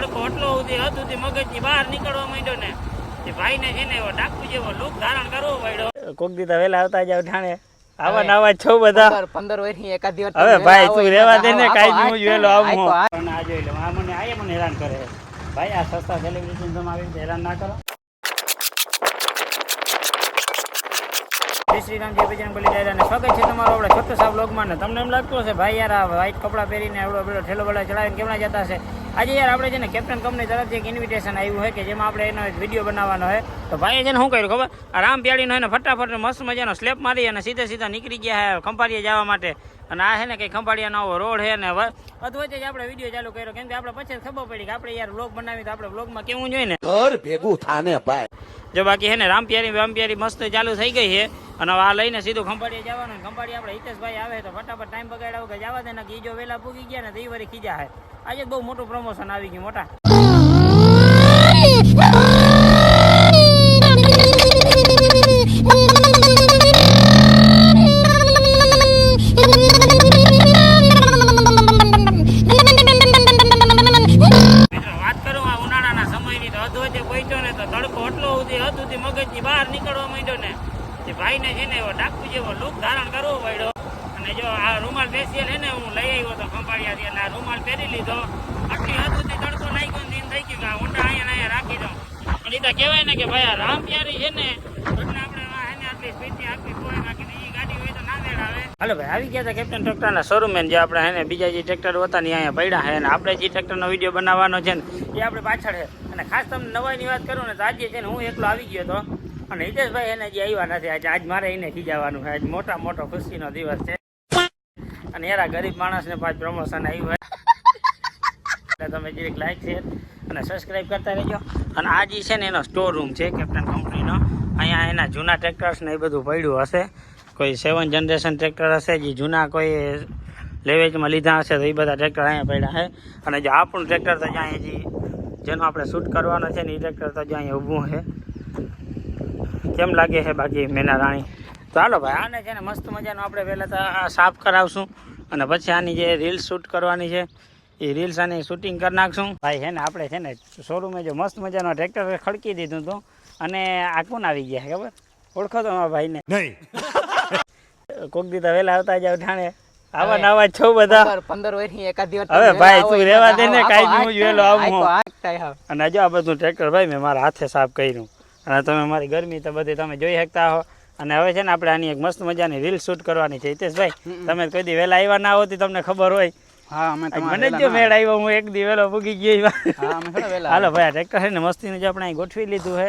તડકો એટલો સુધી હદ સુધી મગજની બહાર નીકળવા માંડ્યો ને એ ભાઈને છે ને એવો ડાકુ જેવો લુક ધારણ કરવો પડ્યો. કોક દી તો વેલા આવતા જાવ ઠાણે આવા નવા છો બધા 15 વર્ષની એકાદ દિવસ. હવે ભાઈ તું રેવા દે ને કાઈ હું વેલો આવું અને આ જોઈ લે આ મને હેરાન કરે ભાઈ. આ સસ્તા સેલિબ્રિટી તમે આવી હેરાન ના કરો. જય શ્રી રામ, જય બજરંગ બલી દાદા ને સ્વાગત છે તમારો આપણે છોટો સા બ્લોગમાં. ને તમને એમ લાગતું હશે ભાઈ યાર આ વ્હાઈટ કપડાં પહેરીને એવડો બેડો ઠેલો બળા ચડાવીને કેમના જતા હશે. આજે યાર આપણે છે ને કેપ્ટન કંપની તરફથી એક ઇન્વિટેશન આવ્યું હોય કે જેમાં આપણે એનો વિડીયો બનાવવાનો હોય. તો ભાઈએ છે ને શું કર્યું ખબર, આ રામ પ્યાડીનો એને ફટાફટ મસ્ત મજાનો સ્લેપ મારી અને સીધા નીકળી ગયા હે ખંભાળિયા જવા માટે. અને આ છે ને કંઈ ખંભાળિયાનો આવો રોડ છે ને વચ્ચે જ આપણે વિડીયો ચાલુ કર્યો કેમ કે આપણે પછી ખબર પડી કે આપણે યાર બ્લોગ બનાવી તો આપણે બ્લોગમાં કેવું જોઈએ ને ઘર ભેગું થાને ભાઈ. જો બાકી છે ને રામપ્યારી મસ્ત ચાલુ થઈ ગઈ છે અને આ લઈને સીધું ખંભાળિયા જવાનું. ખંભાળિયા આપણે હિતેશભાઈ આવે તો ફટાફટ ટાઈમ બગાડાવ કે જવા દે ને કે જો વેલા પૂગી ગયા ને તો એ વળી ખીજા છે. આજે બહુ મોટું પ્રમોશન આવી ગયું મોટા. મગજની બહાર નીકળવા માંડ્યો ને એ ભાઈને છે ને એવો ડાકુ જેવો લુક ધારણ કરવો પડ્યો. અને જો આ રૂમાલ ફેશિયલ છે ને હું લઈ આવ્યો હતો ખંભાળિયાથી એટલે આ રૂમાલ પહેરી લીધો. આટલી હદ સુધી તડકો નાખ્યો દિન થઈ ગયું કે આ ઊંડા અહીંયા રાખી દઉં. પણ એ તો કહેવાય ને કે ભાઈ આ રામ પ્યારી છે ને એટલે આપણે એને આટલી સ્પીડથી આપવી કોઈ નાખી દઈએ. ગાડી હોય તો ના મેળ આવે. હાલો ભાઈ આવી ગયા હતા કેપ્ટન ટ્રેક્ટરના શોરૂમ જે આપણે એને બીજા જે ટ્રેક્ટર હતા ને અહીંયા પડ્યા છે અને આપણે જે ટ્રેક્ટરનો વિડીયો બનાવવાનો છે ને એ આપણે પાછળ છે. અને ખાસ તમને નવાઈની વાત કરું ને તો આજે છે ને હું એકલો આવી ગયો હતો અને હિતેશભાઈ એને જે આવ્યા નથી. આજ મારે એને ખીજાવાનું છે. આજ મોટો ખુશીનો દિવસ છે અને યાર ગરીબ માણસને પાછું પ્રમોશન આવ્યું હોય એટલે તમે જે લાઈક શેર અને સબસ્ક્રાઈબ કરતા રહેજો. અને આ જે છે ને એનો સ્ટોર રૂમ છે કેપ્ટન કંપનીનો. અહીંયા એના જૂના ટ્રેક્ટર્સ ને એ બધું પડ્યું હશે. કોઈ 7 જનરેશન ટ્રેક્ટર હશે જે જૂના કોઈ લેવેજમાં લીધા હશે તો એ બધા ટ્રેક્ટર અહીંયા પડ્યા છે. અને જો આપણું ટ્રેક્ટર તો જ્યાં જેનો આપણે શૂટ કરવાનો છે ને એ ટ્રેક્ટર તો જો અહીંયા ઊભું છે. કેમ લાગે છે બાકી મેના રાણી? તો હાલો ભાઈ આને છે ને મસ્ત મજાનું આપણે પહેલાં તો આ સાફ કરાવશું અને પછી આની જે રીલ્સ શૂટ કરવાની છે એ રીલ્સ આની શૂટિંગ કરી નાખશું. ભાઈ છે ને આપણે છે ને શોરૂમે જો મસ્ત મજાનો ટ્રેક્ટર ખડકી દીધું હતું અને આ કોણ આવી ગયા ખબર ઓળખો તો મારા ભાઈને? નહીં. કોક દી તો વહેલા આવતા જાવ ઠાણે આવા નવા છો બધા 15 વર્ષની એકાદ દિવસ. હવે ભાઈ તું રેવા દે ને કાઈ હું વેલો આવું. અને જો આ બધું ટ્રેક્ટર ભાઈ મેં મારા હાથે સાફ કર્યું અને તમે મારી ગરમી તો બધી તમે જોઈ શકતા હો. અને હવે છે ને આપણે આની એક મસ્ત મજાની રીલ શૂટ કરવાની છે. હિતેશભાઈ તમે કોઈ દી વહેલા આવ્યા ના હોતી તમને ખબર હોય. હા મને જો મેળ આવ્યો હું એક દી વહેલો પૂગી ગયો. હાલો ભાઈ આ ટ્રેક્ટર છે ને મસ્તીનું જો આપણે અહીં ગોઠવી લીધું છે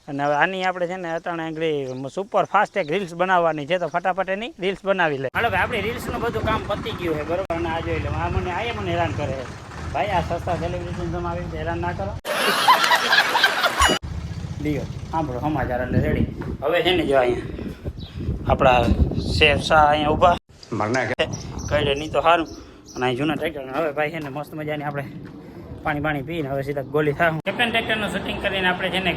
અને હવે આની આપણે છે ને અટાણે આગળ સુપર ફાસ્ટ એક રીલ્સ બનાવવાની છે તો ફટાફટ એની રીલ્સ બનાવી લે. હાલો ભાઈ આપણી રીલ્સનું બધું કામ પતી ગયું છે બરોબર. અને આ જોઈ લે આ મને હેરાન કરે છે ભાઈ. આ સસ્તા સેલિબ્રિટી તમે આવી હેરાન ના કરો. લ્યો સાંભળો સમાચાર એટલે રેડી. હવે છે ને જો અહીંયા આપણા શેફ શાહ અહીંયા ઊભા કહે નહીં તો સારું. અને અહીં જૂના ટ્રેક્ટર હવે ભાઈ છે ને મસ્ત મજાની આપણે પાણી પીને હવે સીધા ગોલી થાય. કેપ્ટન ટ્રેક્ટરનું શૂટિંગ કરીને આપણે છે ને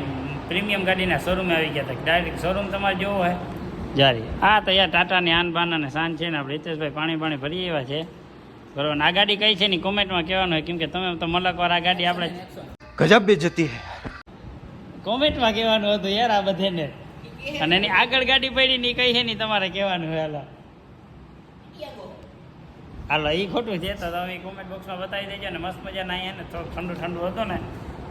પ્રીમિયમ ગાડીના શોરૂમે આવી ગયા હતા. ડાયરેક્ટ શોરૂમ તમારે જોવો હોય જારી. હા તો યાર ટાટાની આન બાન અને શાન છે ને આપણે હિતેશભાઈ પાણી ભરી આવ્યા છે બરોબર. આ ગાડી કઈ છે ને કોમેન્ટમાં કહેવાનું હોય કેમ કે તમે તો મલકવાર આ ગાડી આપણે ગજબ બે જતી કોમેન્ટમાં કહેવાનું હતું યાર આ બધેને. અને એની આગળ ગાડી પડી ની કઈ છે ને તમારે કહેવાનું હોય. હાલો એ ખોટું છે તો તમે કોમેન્ટ બોક્સમાં બતાવી દેજો. ને મસ્ત મજાના અહીંયા ને થોડું ઠંડુ હતું ને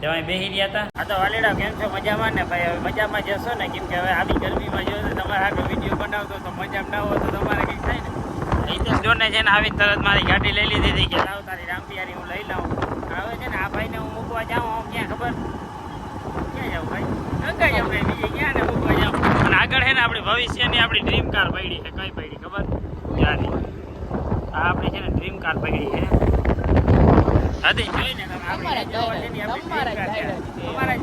તેમાં બેસી રહ્યા હતા. આ તો વાલીડા કેમ છો મજામાં ને ભાઈ? હવે મજામાં જશો ને કેમ કે હવે આવી ગરમીમાં જો તમારે આગળ વિડીયો બનાવતો તો મજામાં ના હોય તો તમારે કંઈક થાય ને. હિતેશ જોને છે ને આવી તરત મારી ગાડી લઈ લીધી હતી કે લાવ તારી રામપિયારી હું લઈ લાવું. હવે છે ને આ ભાઈને હું મૂકવા જાઉં ક્યાં ખબર ક્યાં જાઉં ભાઈ? ગંગા જાઉં ભાઈ બીજે ક્યાં ને મૂકવા જાઉં. અને આગળ છે ને આપણી ભવિષ્યની આપણી ડ્રીમ કાર પડી છે. કઈ પડી ખબર? જારી આ આપણી છે ને ડ્રીમ કાર પડી છે. હજી જોઈને અમારા જ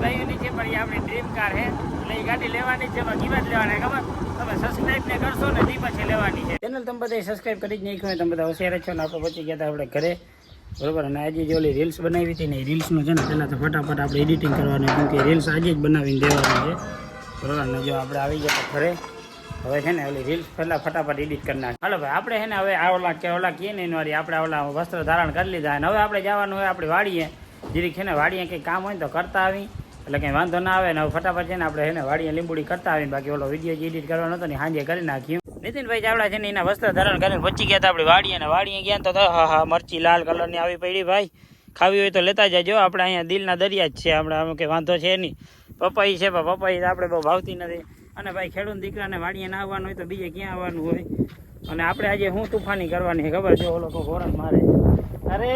ભાઈઓની છે પણ એ આપણી ડ્રીમ કાર છે એટલે એ ગાડી લેવાની છે. એમાં કિંમત લેવાની ખબર તમે સબસ્ક્રાઈબ ને કરશો ને તે પછી લેવાની છે. ચેનલ તમે બધા સબસ્ક્રાઈબ કરી જ નાખ્યું. તમે બધા હોશિયાર છો ને આપણે પહોંચી ગયા હતા આપણે ઘરે બરોબર. અને આજે જે ઓલી રીલ્સ બનાવી હતી ને એ રીલ્સનું છે ને પહેલાં તો ફટાફટ આપણે એડિટિંગ કરવાનું કેમ કે રીલ્સ આજે જ બનાવીને દેવાની છે બરોબર. અને જો આપણે આવી ગયા ઘરે હવે છે ને ઓલી રીલ્સ પહેલાં ફટાફટ એડિટ કરી નાખ. હાલો ભાઈ આપણે છે ને હવે આ ઓલા કહીએ ને એની વાળી આપણે ઓલા વસ્ત્ર ધારણ કરી લીધા અને હવે આપણે જવાનું હોય આપણે વાડીએ જીરીક છે ને વાડીએ કંઈક કામ હોય ને તો કરતા આવી એટલે કંઈ વાંધો ના આવે ને હવે ફટાફટ છે ને આપણે છે ને વાડીએ લીંબુડી કરતા આવીને બાકી ઓલો વિડીયો એડિટ કરવાનો હતો ને સાંજે કરી નાખ્યું. નીતિનભાઈ ચાવડા છે ને એના વસ્ત્ર ધારણ કરીને પચી ગયા હતા આપણે વાડીએ અને વાડીએ ગયા તો હા હા મરચી લાલ કલરની આવી પડી ભાઈ. ખાવી હોય તો લેતા જજો. આપણે અહીંયા દિલના દરિયા જ છે, આપણે આમ કે વાંધો છે નહીં. પપઈ છે પણ પપઈ આપણે બહુ ભાવતી નથી. અને ભાઈ ખેડૂત દીકરાને વાડીએ ના આવવાનું હોય તો બીજે ક્યાં આવવાનું હોય. અને આપણે આજે શું તુફાની કરવાની ખબર છે, ઓલો કોઈ હોરન મારે અરે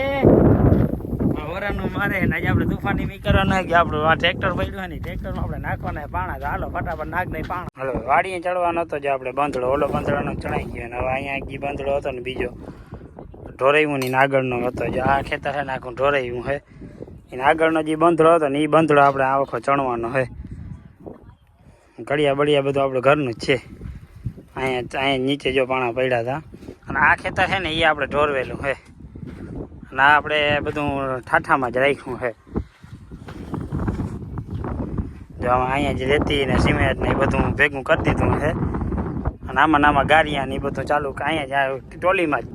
હોરાનું મારે ને આજે આપણે તુફાની બી કરવાના કે આપણું આ ટ્રેક્ટર પડ્યું હોય ને ટ્રેક્ટરમાં આપણે નાખવાના પાણા તો હાલો ફટાફટ નાખ નહીં પાણા. હાલો વાડીએ ચડવાનો હતો જે આપણે બંધડો ઓલો બંધડાનો ચડાઈ ગયો ને હવે અહીંયા જે બંધડો હતો ને બીજો ઢોરાયું ની આગળનો હતો જે આ ખેતર છે ને આખું ઢોરાયું હે એને આગળનો જે બંધડો હતો ને એ બંધડો આપણે આ વખત ચણવાનો હે. કડિયા બળિયા બધું આપણું ઘરનું જ છે. અહીંયા નીચે જો પાણા પડ્યા હતા અને આ ખેતર છે ને એ આપણે ઢોરવેલું હે અને આ આપણે બધું ઠાઠામાં જ રાખ્યું છે. જો અહીંયા જે રેતી ને સિમેન્ટ ને એ બધું ભેગું કરી દીધું છે અને આમાં ગારિયા ને એ બધું ચાલુ અહીંયા જ ટોલીમાં જ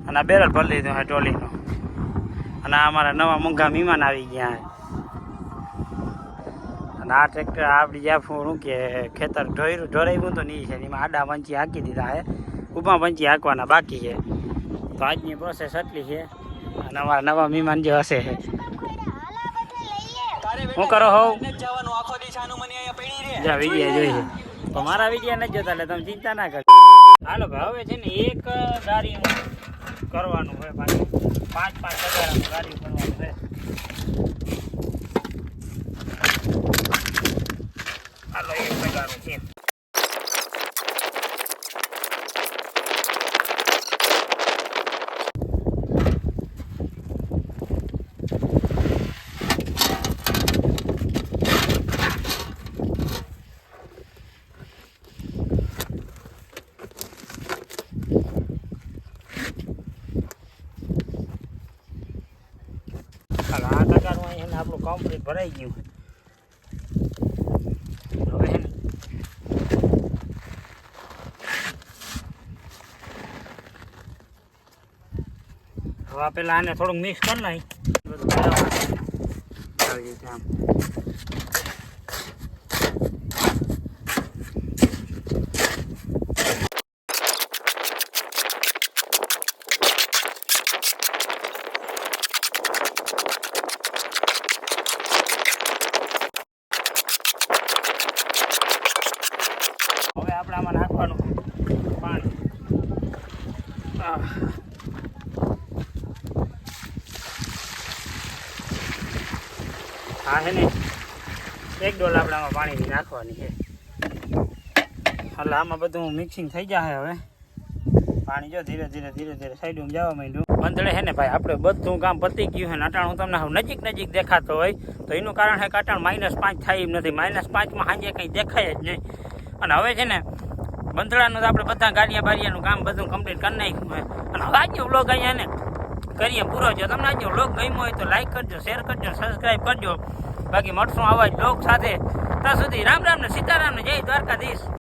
અને આ બેરલ ભરી લીધું છે ટોલીનું. અને આ અમારા નવા મોંઘા મહેમાન આવી ગયા અને આ ટ્રેક્ટર આપણી જ્યાં શું કે ખેતર ઢોરાયું તો નહીં છે એમાં આડા પંચી હાંકી દીધા છે, ઊભા પંચી હાંકવાના બાકી છે. તો આજની પ્રોસેસ એટલી છે અને અમારા નવા મહેમાન જે હશે શું કરો હોવ વિડીયો જોઈ છે તો મારા વિડીયો નથી જોતા એટલે તમે ચિંતા ના કરો. હાલો ભાઈ હવે છે ને એક ગાડી કરવાનું હોય બાકી 5-5 હજાર ગાડી કરવાનું છે. હાલો એક પ્રકારનું છે. આ ટકાનું અહીંયા આપણું કમ્પ્લીટ ભરાઈ ગયું. હવે હે ને હવે પેલા આને થોડુંક મિક્સ કરી નાખી આમ. હવે આપણે આમાં નાખવાનું પાણી. હા છે ને 1 ડોલ આપણે આમાં પાણીની નાખવાની છે. એટલે આમાં બધું મિક્સિંગ થઈ જાય. હવે પાણી જો ધીરે ધીરે સાઈડમાં જવા માંડ્યું. બંધડે છે ને ભાઈ આપણે બધું કામ પતી ગયું છે ને અટાણું તમને નજીક દેખાતો હોય તો એનું કારણ છે કે અટાણ -5 થાય એમ નથી. -5માં સાંજે કંઈ દેખાય જ નહીં. અને હવે છે ને બંધડાનું તો આપણે બધા ગાડિયા બારિયાનું કામ બધું કમ્પ્લીટ કરી નાખ્યું હોય. અને હવે આજનો વ્લોગ અહીંયા ને કરીએ પૂરો. જો તમને આજનો વ્લોગ ગમ્યો હોય તો લાઈક કરજો, શેર કરજો, સબસ્ક્રાઈબ કરજો. બાકી મળશું આવા જ વ્લોગ સાથે. ત્યાં સુધી રામ રામ ને સીતારામ ને જય દ્વારકાધીશ.